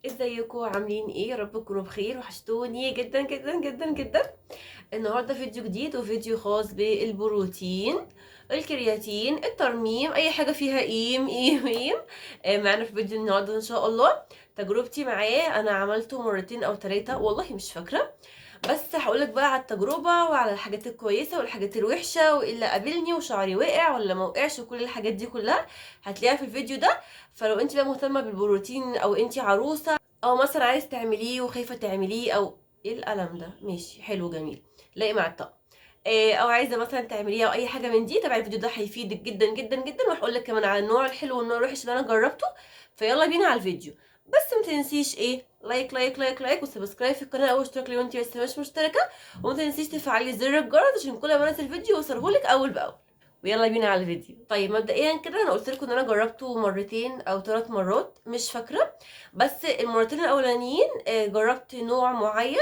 ازيكم عاملين ايه؟ يا رب تكونوا بخير. وحشتوني جدا جدا جدا جدا. النهارده فيديو جديد وفيديو خاص بالبروتين، الكرياتين، الترميم، اي حاجه فيها قيم. معانا في فيديو النهارده ان شاء الله. تجربتي معاه انا عملته مرتين او ثلاثه والله مش فاكره، بس هقولك بقى على التجربه وعلى الحاجات الكويسه والحاجات الوحشه وايه اللي قابلني وشعري وقع ولا ما وقعش وكل الحاجات دي كلها هتلاقيها في الفيديو ده. فلو انت بقى مهتمه بالبروتين او انت عروسه او مثلا عايز تعمليه وخايفه تعمليه او ايه القلم ده، ماشي حلو جميل لاقي مع الطقم، او عايزه مثلا تعمليه او اي حاجه من دي، تابعي الفيديو ده هيفيدك جدا جدا جدا. وهقول لك كمان على النوع الحلو والنوع الوحش اللي انا جربته. فيلا بينا على الفيديو. بس ما تنسيش ايه، لايك لايك لايك لايك وسبسكرايب في القناه او اشتراك لو انت لسه مش مشتركه. وما تنسيش تفعلي زر الجرس عشان كل ما انزل فيديو يوصلهولك اول باول. ويلا بينا على الفيديو. طيب مبدئيا كده انا قلت لكم ان انا جربته مرتين او 3 مرات مش فاكره، بس المرتين الاولانيين جربت نوع معين،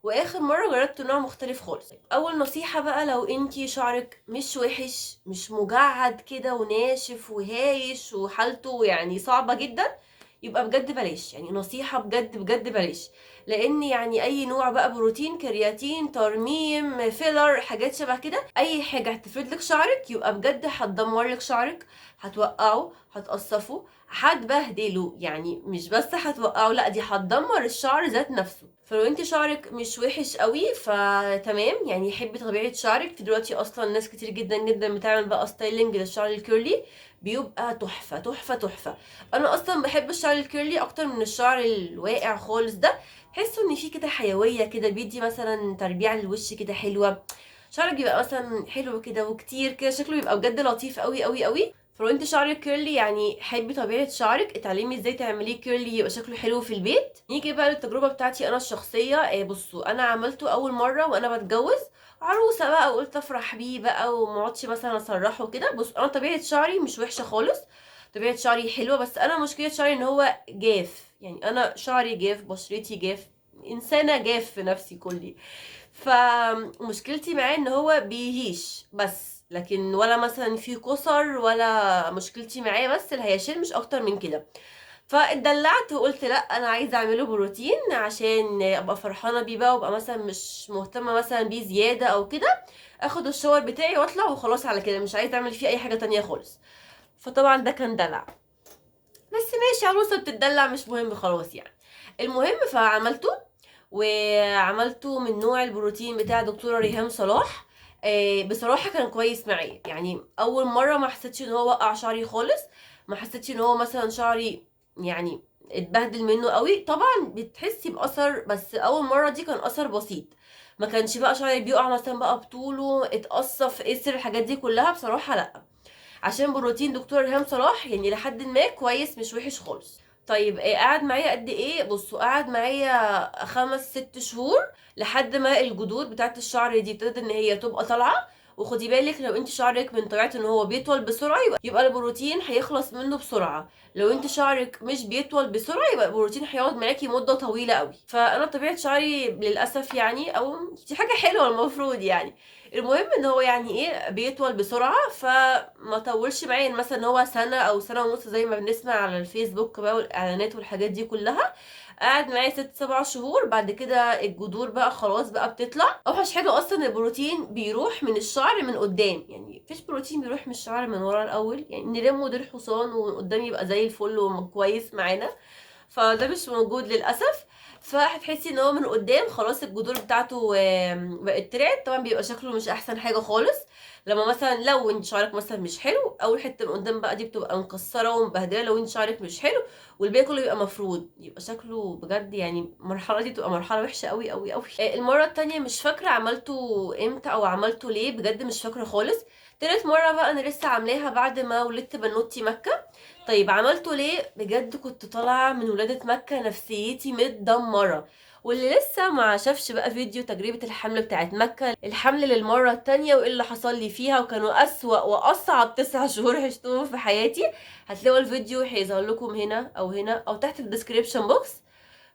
واخر مره جربت نوع مختلف خالص. اول نصيحه بقى، لو انتي شعرك مش وحش مش مجعد كده وناشف وهايش وحالته يعني صعبه جدا، يبقى بجد بلاش، يعني نصيحه بجد بجد بلاش. لان يعني اي نوع بقى بروتين، كرياتين، ترميم، فيلر، حاجات شبه كده، اي حاجه هتفرد لك شعرك يبقى بجد هتدمر لك شعرك، هتوقعه، هتقصفه، هتبهدله. يعني مش بس هتوقعه، لا دي هتدمر الشعر ذات نفسه. فلو انت شعرك مش وحش قوي فتمام، يعني حبي طبيعه شعرك. في دلوقتي اصلا ناس كتير جدا جدا بتعمل بقى ستايلنج للشعر الكيرلي، بيبقى تحفه تحفه تحفه. انا اصلا بحب الشعر الكيرلي اكتر من الشعر الواقع خالص ده. تحسوا ان في كده حيويه كده، بيدي مثلا تربيع للوش كده حلوه. شعرك بيبقى مثلا حلو كده وكتير كده، شكله بيبقى بجد لطيف قوي قوي قوي. فلو انت شعرك كيرلي يعني حبي طبيعه شعرك، اتعلمي ازاي تعمليه كيرلي يبقى شكله حلو في البيت. نيجي بقى للتجربه بتاعتي انا الشخصيه. بصوا انا عملته اول مره وانا بتجوز، عروسه بقى، وقلت افرح بيه بقى وما اقعدش مثلا اسرحه كده. بص انا طبيعه شعري مش وحشه خالص، طبيعه شعري حلوه، بس انا مشكله شعري ان هو جاف. يعني انا شعري جاف، بشرتي جاف، انسانه جاف في نفسي كلي. فمشكلتي معاه ان هو بيهيش بس، لكن ولا مثلا في كسر، ولا مشكلتي معاه بس الهياشين مش اكتر من كده. فاتدلعت وقلت لا انا عايزه اعمله بروتين عشان ابقى فرحانه بيه بقى، وابقى مثلا مش مهتمه مثلا بيه زياده او كده، اخد الشاور بتاعي واطلع وخلاص على كده، مش عايزه اعمل فيه اي حاجه تانية خالص. فطبعا ده كان دلع، بس ماشي عروسه بتدلع مش مهم خلاص يعني. المهم فعملته، وعملته من نوع البروتين بتاع دكتوره ريهام صلاح. بصراحه كان كويس معايا، يعني اول مره ما حسيتش ان هو وقع شعري خالص، ما حسيتش ان هو مثلا شعري يعني اتبهدل منه قوي. طبعا بتحسي باثر، بس اول مره دي كان اثر بسيط، ما كانش بقى شعري بيقع مثلا بقى بطوله اتقصف قسر الحاجات دي كلها، بصراحه لا. عشان بروتين دكتور ريهام صلاح يعني لحد ما كويس مش وحش خالص. طيب قعد معايا قد ايه؟ بصوا قعد معايا 5 6 شهور، لحد ما الجذور بتاعت الشعر دي ابتدت ان هي تبقى طالعه. وخدي بالك لو انت شعرك من طبيعته ان هو بيطول بسرعه، يبقى البروتين هيخلص منه بسرعه. لو انت شعرك مش بيطول بسرعه يبقى البروتين هيقعد معاكي مده طويله قوي. فانا طبيعه شعري للاسف يعني، او دي حاجه حلوه المفروض يعني. المهم ان هو يعني ايه بيطول بسرعه، فما طولش معايا مثلا ان هو سنه او سنه ونص زي ما بنسمع على الفيسبوك بقى والاعلانات والحاجات دي كلها. قعد معايا 6 7 شهور، بعد كده الجذور بقى خلاص بقى بتطلع. اوحش حاجه اصلا البروتين بيروح من الشعر من قدام، يعني مفيش بروتين بيروح من الشعر من ورا الاول، يعني نلمه دير حصان وقدام يبقى زي الفل وكويس معانا. فده مش موجود للاسف. فهتحسي ان هو من قدام خلاص الجذور بتاعته بقت طلعت، طبعا بيبقى شكله مش احسن حاجه خالص. لما مثلا لو انت شعرك مثلا مش حلو، اول حته من قدام بقى دي بتبقى مكسره ومبهدله. لو انت شعرك مش حلو والباقي كله يبقى مفرود، يبقى شكله بجد يعني المرحله دي بتبقى مرحله وحشه قوي قوي قوي. المره التانية مش فاكره عملته امتى او عملته ليه، بجد مش فاكره خالص. تالت مره بقى انا لسه عاملاها بعد ما ولدت بنوتي مكه. طيب عملته ليه؟ بجد كنت طالعه من ولادة مكة نفسيتي متدمره. واللي لسه ما شافش بقى فيديو تجربة الحمل بتاعت مكة، الحمل للمرة التانية وايه اللي حصل لي فيها، وكانوا أسوأ وأصعب 9 شهور عشتهم في حياتي، هتلاقوا الفيديو هيظهر لكم هنا أو هنا أو تحت في الديسكريبشن بوكس.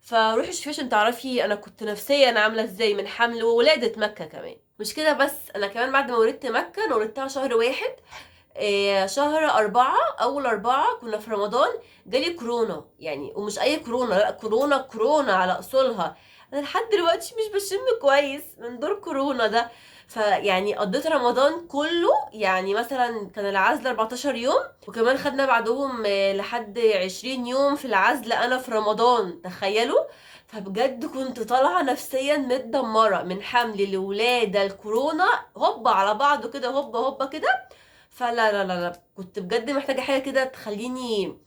فروحي شوفي عشان تعرفي أنا كنت نفسيا عاملة ازاي من حمل وولادة مكة كمان. مش كده بس، أنا كمان بعد ما ولدت مكة أنا ولدتها شهر واحد. شهر 4 أول 4 كنا في رمضان، جالي كورونا يعني، ومش أي كورونا، لأ كورونا كورونا على أصولها. أنا لحد دلوقتي مش بشم كويس من دور كورونا ده. فيعني قضيت رمضان كله، يعني مثلا كان العزل 14 يوم، وكمان خدنا بعدهم لحد 20 يوم في العزل أنا في رمضان، تخيلوا. فبجد كنت طالعة نفسيا متدمرة من حمل لولادة الكورونا، هوبا على بعضه كده، هوبا هوبا كده. فلا لا لا لا، كنت بجد محتاجة حاجة كده تخليني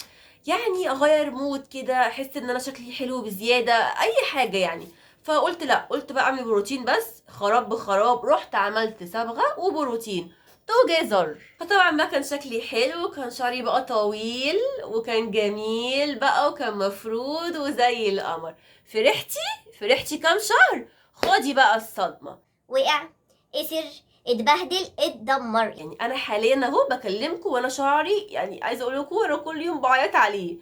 يعني اغير مود كده، احس ان انا شكلي حلو بزيادة، اي حاجة يعني. فقلت لا، قلت بقى اعمل بروتين، بس خراب بخراب رحت عملت صبغة وبروتين توجذر. فطبعا بقى كان شكلي حلو، كان شعري بقى طويل وكان جميل بقى وكان مفرود وزي القمر. فرحتي فرحتي كام شهر، خدي بقى الصدمة. وقع، قسر، اتبهدل، اتدمر. يعني انا حاليا اهو بكلمكم وانا شعري، يعني عايزه اقول لكم انا كل يوم بعيط عليه،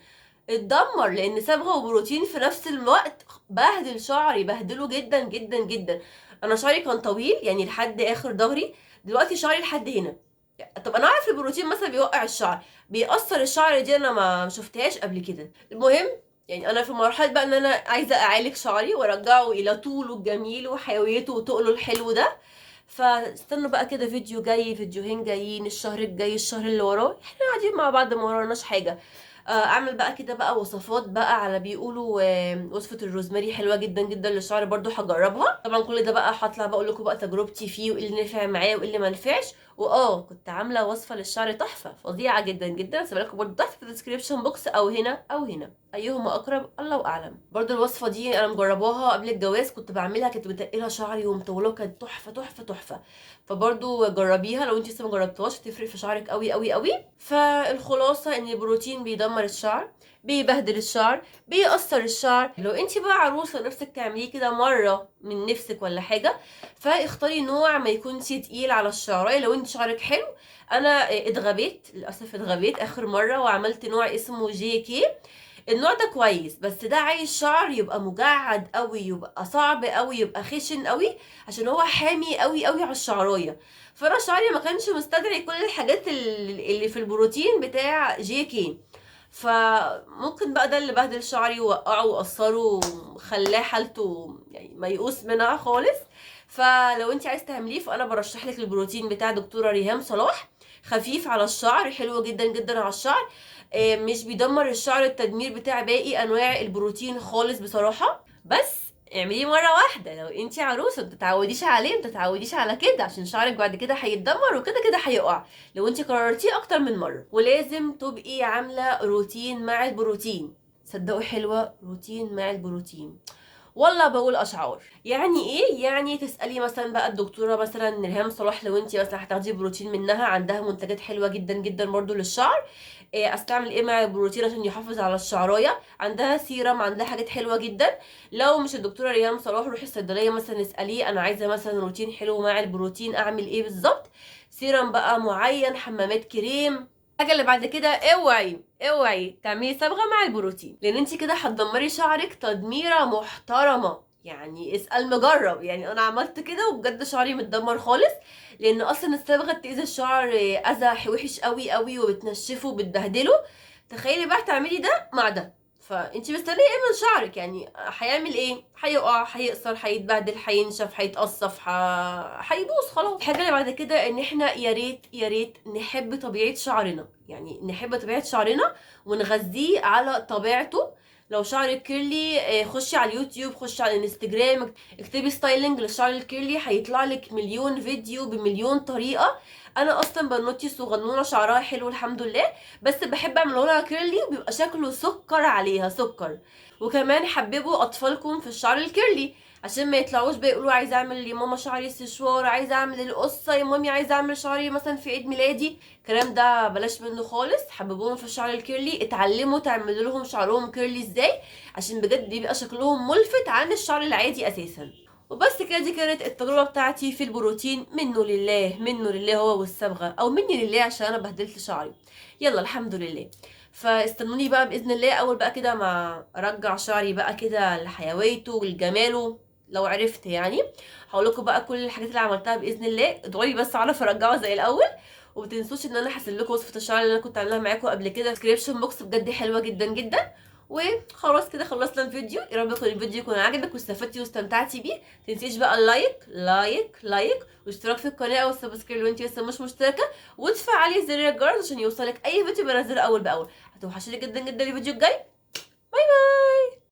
اتدمر لان صبغه وبروتين في نفس الوقت بهدل شعري، بهدله جدا جدا جدا. انا شعري كان طويل يعني لحد اخر ظهري، دلوقتي شعري لحد هنا. طب انا عارف البروتين مثلا بيوقع الشعر، بيأثر الشعر، دي انا ما شفتهاش قبل كده. المهم يعني انا في مرحله بقى ان انا عايزه اعالج شعري وارجعه الى طوله الجميل وحيويته وتقله الحلو ده. فاستنوا بقى كده فيديو جاي، فيديوهين جايين الشهر الجاي، الشهر اللي وراه، احنا قاعدين مع بعض ما وراناش حاجه. اعمل بقى كده بقى وصفات بقى، على بيقولوا وصفة الروزماري حلوة جدا جدا للشعر، برضو هجربها. طبعا كل ده بقى هطلع بقول لكم بقى تجربتي فيه وايه اللي نفع معايا وايه اللي ما نفعش. كنت عاملة وصفة للشعر تحفة فظيعة جدا جدا، سيبها لكم برضو تحت في الديسكريبشن بوكس او هنا او هنا، ايهما اقرب الله اعلم. برضو الوصفة دي انا مجرباها قبل الجواز، كنت بعملها كانت متقلة شعري ومطولة، كانت تحفة تحفة تحفة. فبرضو جربيها لو انت لسه مجربتوهاش، تفرق في شعرك قوي قوي قوي. فالخلاصة ان البروتين بيدمر الشعر، بيبهدل الشعر، بيأثر الشعر. لو انت بقى عروسة نفسك تعمليه كده مرة من نفسك ولا حاجة، فاختاري نوع ما يكونش تقيل على الشعر. لو انت شعرك حلو، انا اتغبيت للأسف، اتغبيت اخر مرة وعملت نوع اسمه جي كي. النوع ده كويس، بس ده عايز شعر يبقى مجعد قوي، يبقى صعب قوي، يبقى خشن قوي، عشان هو حامي قوي قوي على الشعرايه. فانا شعري ما كانش مستدعي كل الحاجات اللي في البروتين بتاع جي كي. فممكن بقى ده اللي بهدل شعري ووقعه وقصره وخلاه حالته يعني ميؤوس منها خالص. فلو انت عايز تعمليه، فانا برشح لك البروتين بتاع دكتوره ريهام صلاح، خفيف على الشعر، حلو جدا جدا على الشعر. مش بيدمر الشعر التدمير بتاع باقي انواع البروتين خالص بصراحه. بس اعمليه مره واحده، لو انت عروسه متتعوديش عليه، متتعوديش على كده، عشان شعرك بعد كده هيتدمر وكده كده هيقع لو انت قررتيه اكتر من مره. ولازم تبقي عامله روتين مع البروتين، صدقوا حلوه روتين مع البروتين. والله بقول اشعار. يعني ايه؟ يعني تسالي مثلا بقى الدكتوره مثلا ريهام صلاح، لو انت مثلا هتاخدي بروتين منها، عندها منتجات حلوه جدا جدا برضو للشعر. إيه استعمل ايه مع البروتين عشان يحافظ على الشعرايه؟ عندها سيرم، عندها حاجات حلوه جدا. لو مش الدكتوره ريهام صلاح، روحي الصيدليه مثلا اساليه انا عايزه مثلا روتين حلو مع البروتين، اعمل ايه بالظبط؟ سيرم بقى معين، حمامات كريم. الحاجه اللي بعد كده، اوعي تعملي صبغه مع البروتين، لان انت كده هتدمري شعرك تدميره محترمه. يعني اسال مجرب، يعني انا عملت كده وبجد شعري متدمر خالص، لان اصلا الصبغه بتاذي الشعر اذى وحش قوي قوي وبتنشفه وبتبهدله. تخيلي بقى تعملي ده مع ده، فانت مستنيه ايه من شعرك؟ يعني هيعمل ايه؟ هيقع، هيقصر، هيتبهدل، هينشف، هيتقصف، هيبوظ خلاص. الحاجه اللي بعد كده ان احنا يا ريت نحب طبيعه شعرنا، يعني نحب طبيعه شعرنا ونغذيه على طبيعته. لو شعرك كيرلي، خشي على اليوتيوب، خشي على الانستجرام، اكتبي ستايلنج للشعر الكيرلي، هيطلع لك مليون فيديو بمليون طريقه. انا اصلا بنوتي صغنونه شعرها حلو الحمد لله، بس بحب اعمله لها كيرلي وبيبقى شكله سكر عليها سكر. وكمان حببوا اطفالكم في الشعر الكيرلي، عشان ما يطلعوش بقى يقولوا عايزه اعمل يا ماما شعري سشوار، عايزه اعمل القصه يا مامي، عايزه اعمل شعري مثلا في عيد ميلادي. الكلام ده بلاش منه خالص، حببوهم في الشعر الكيرلي، اتعلموا تعملوا لهم شعرهم كيرلي ازاي، عشان بجد بيبقى شكلهم ملفت عن الشعر العادي اساسا. وبس كده، دي كانت التجربه بتاعتي في البروتين، منه لله منه لله هو والصبغه، او مني لله عشان انا بهدلت شعري. يلا الحمد لله. فاستنوني بقى باذن الله اول بقى كده ما ارجع شعري بقى كده لحيويته ولجماله، لو عرفت يعني. هقول لكم بقى كل الحاجات اللي عملتها باذن الله، ادعوا لي بس اعرف ارجعه زي الاول. وما تنسوش ان انا هسيب لكم وصفه الشعر اللي انا كنت عاملاها معاكم قبل كده في الديسكريبشن بوكس، بجد حلوه جدا جدا. وخلاص كده خلصنا الفيديو، يا رب يكون الفيديو يكون عجبك واستفدتي واستمتعتي بيه. متنسيش بقى اللايك لايك لايك واشتراك في القناه او السبسكرايب لو انت لسه مش مشتركه، وتفعلي زر الجرس عشان يوصلك اي فيديو بنزله اول باول. هتوحشوني جدا جدا الفيديو الجاي. باي باي.